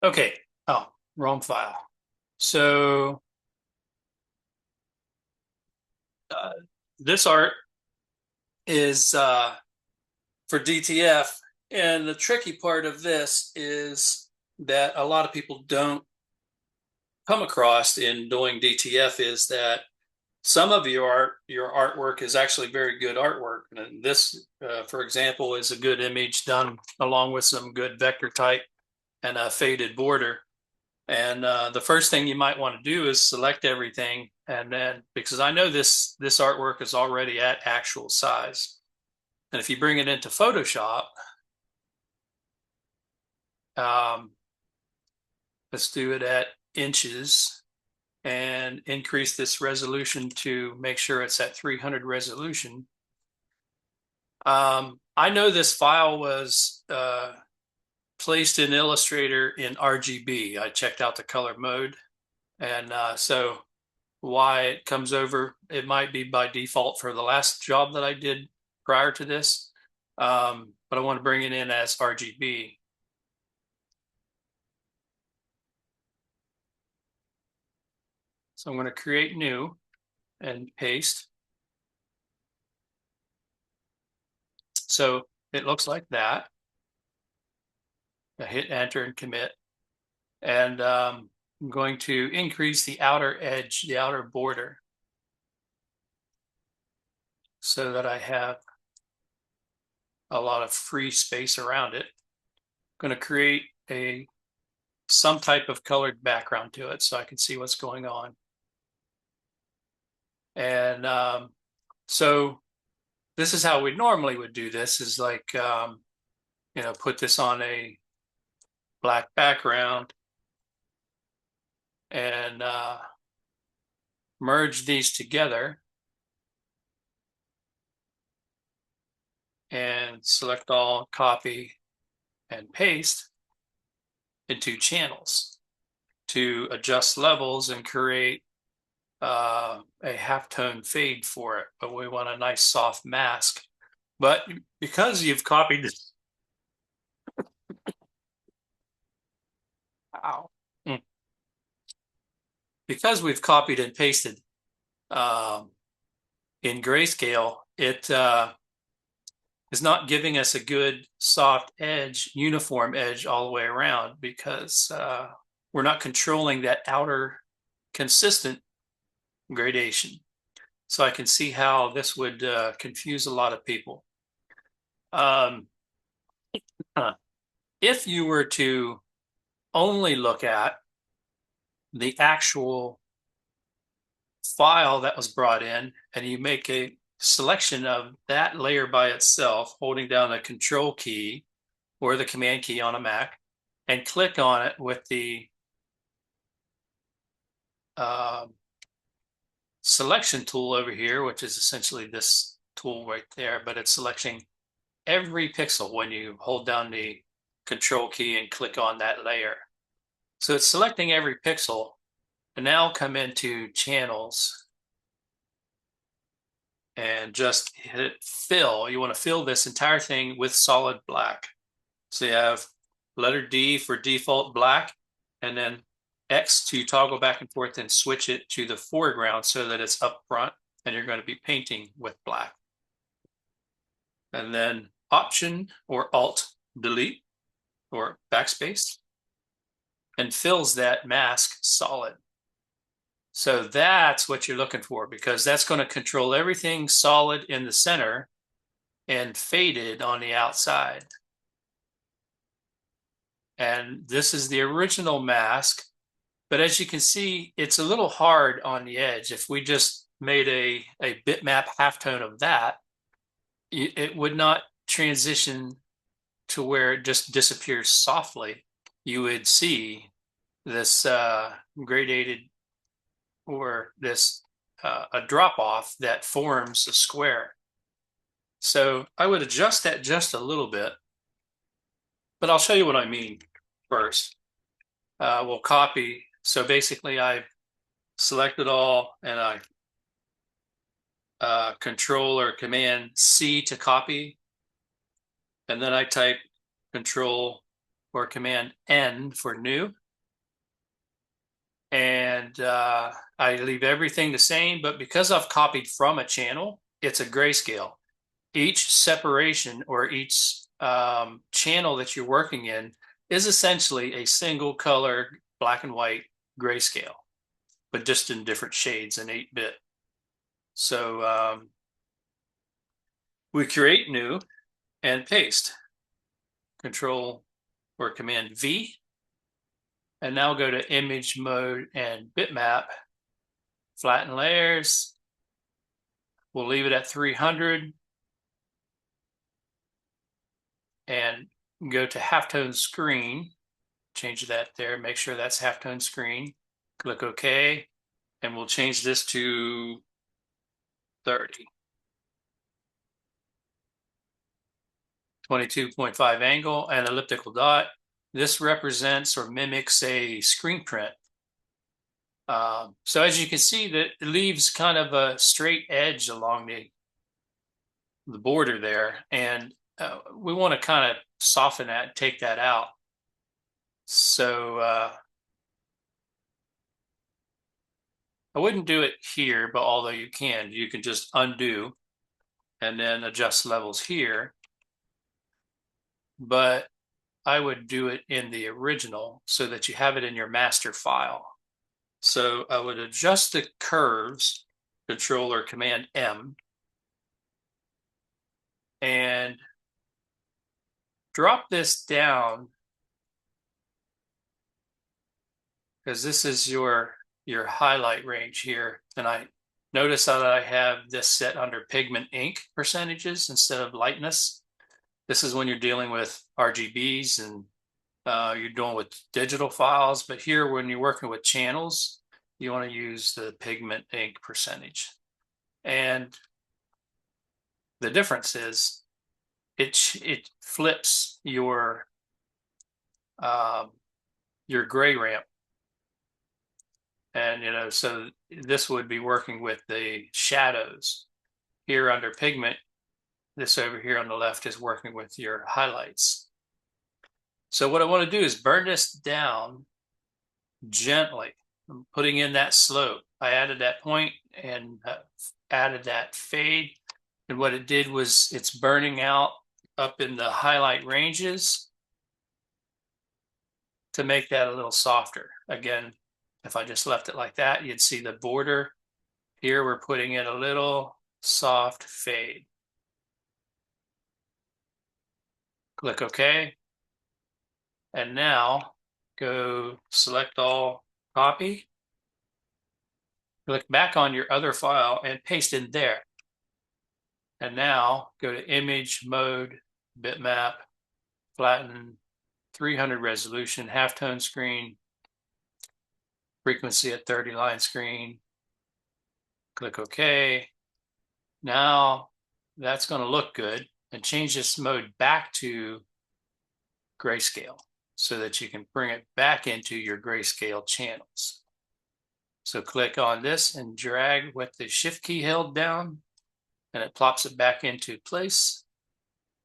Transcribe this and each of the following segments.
Okay. Oh, wrong file. So uh, this art is for DTF. And the tricky part of this is that a lot of people don't come across in doing DTF is that some of your artwork is actually very good artwork. And this, for example, is a good image done along with some good vector type and a faded border. And the first thing you might want to do is select everything, and then because I know this artwork is already at actual size, and if you bring it into Photoshop, um, let's do it at inches and increase this resolution to make sure it's at 300 resolution. I know this file was placed in Illustrator in RGB. I checked out the color mode, and so why it comes over, it might be by default for the last job that I did prior to this, but I want to bring it in as RGB. So I'm going to create new and paste. So it looks like that. I hit enter and commit. And I'm going to increase the outer edge, the outer border, so that I have a lot of free space around it. I'm going to create some type of colored background to it so I can see what's going on. And so this is how we normally would do this is like, put this on a black background and merge these together and select all, copy, and paste into channels to adjust levels and create a halftone fade for it. But we want a nice soft mask. But because you've copied this, ow, because we've copied and pasted um, in grayscale, it is not giving us a good soft edge, uniform edge all the way around because we're not controlling that outer consistent gradation. So I can see how this would confuse a lot of people. Um, if you were to only look at the actual file that was brought in and you make a selection of that layer by itself, holding down the control key or the command key on a Mac and click on it with the uh, selection tool over here, which is essentially this tool right there, but it's selecting every pixel when you hold down the control key and click on that layer. So it's selecting every pixel. And now come into channels and just hit fill. You want to fill this entire thing with solid black. So you have letter D for default black, and then X to toggle back and forth and switch it to the foreground so that it's up front and you're going to be painting with black. And then Option or Alt delete or backspace and fills that mask solid. So that's what you're looking for because that's going to control everything solid in the center and faded on the outside. And this is the original mask. But as you can see, it's a little hard on the edge. If we just made a bitmap halftone of that, it would not transition to where it just disappears softly. You would see this gradated or this a drop off that forms a square. So I would adjust that just a little bit, but I'll show you what I mean first. We'll copy. So basically I selected all and I control or command C to copy. And then I type control or Command N for new. And I leave everything the same, but because I've copied from a channel, it's a grayscale. Each separation or each channel that you're working in is essentially a single color black and white grayscale, but just in different shades in 8-bit. So we create new and paste. Control or Command V. And now go to image mode and bitmap, flatten layers. We'll leave it at 300 and go to halftone screen. Change that there, make sure that's halftone screen. Click OK, and we'll change this to 30. 22.5 angle and elliptical dot. This represents or mimics a screen print. So as you can see, that it leaves kind of a straight edge along the border there, and we want to kind of soften that, take that out. So I wouldn't do it here, but although you can just undo and then adjust levels here. But I would do it in the original so that you have it in your master file. So I would adjust the curves, Control or Command M, and drop this down, because this is your highlight range here. And I notice that I have this set under pigment ink percentages instead of lightness. This is when you're dealing with RGBs and you're dealing with digital files. But here, when you're working with channels, you want to use the pigment ink percentage. And the difference is it flips your gray ramp. And so this would be working with the shadows. Here under pigment, this over here on the left is working with your highlights. So what I want to do is burn this down gently. I'm putting in that slope. I added that point and added that fade. And what it did was it's burning out up in the highlight ranges to make that a little softer. Again, if I just left it like that, you'd see the border. Here we're putting in a little soft fade. Click OK. And now go select all, copy. Click back on your other file and paste in there. And now go to image mode, bitmap, flatten, 300 resolution, halftone screen, frequency at 30 line screen. Click OK. Now that's going to look good, and change this mode back to grayscale so that you can bring it back into your grayscale channels. So click on this and drag with the shift key held down, and it plops it back into place.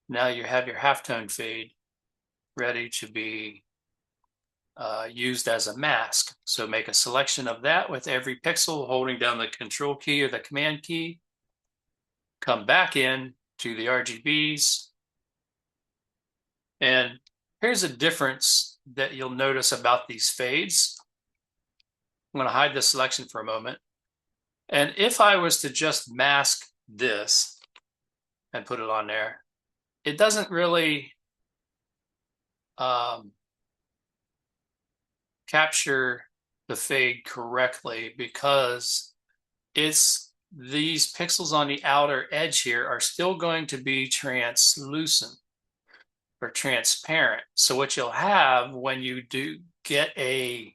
Now you have your halftone fade ready to be used as a mask. So make a selection of that with every pixel, holding down the control key or the command key. Come back in to the RGBs. And here's a difference that you'll notice about these fades. I'm going to hide the selection for a moment. And if I was to just mask this and put it on there, it doesn't really capture the fade correctly, because these pixels on the outer edge here are still going to be translucent or transparent. So what you'll have when you do get a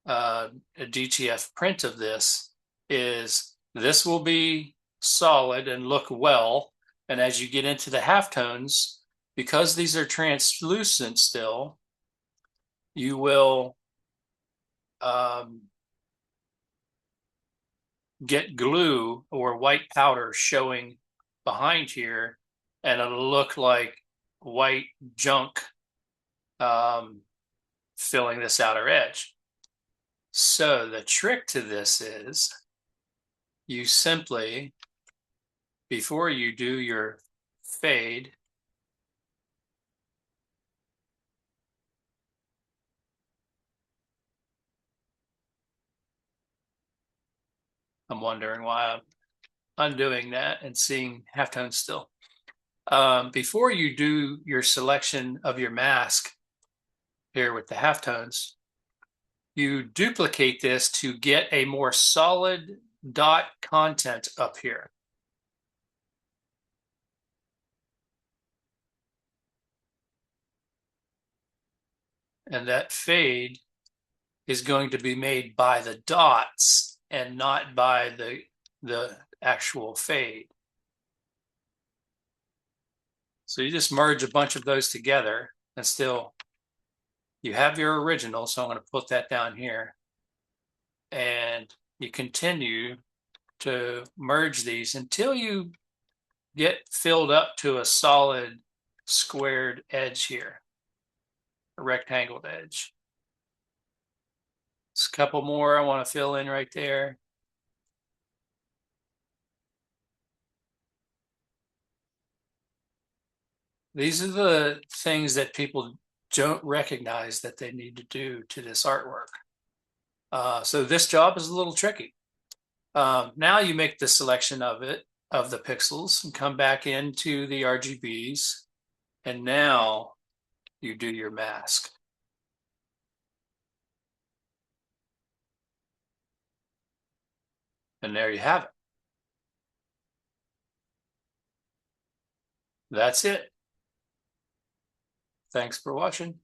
DTF print of this is this will be solid and look well. And as you get into the halftones, because these are translucent still, you will get glue or white powder showing behind here, and it'll look like white junk filling this outer edge. So the trick to this is you simply, before you do your fade, I'm wondering why I'm undoing that and seeing halftones still. Before you do your selection of your mask here with the halftones, you duplicate this to get a more solid dot content up here. And that fade is going to be made by the dots and not by the actual fade. So you just merge a bunch of those together and still you have your original. So I'm going to put that down here. And you continue to merge these until you get filled up to a solid squared edge here, a rectangled edge. Just a couple more I want to fill in right there. These are the things that people don't recognize that they need to do to this artwork. So this job is a little tricky. Now you make the selection of the pixels, and come back into the RGBs, and now you do your mask. And there you have it. That's it. Thanks for watching.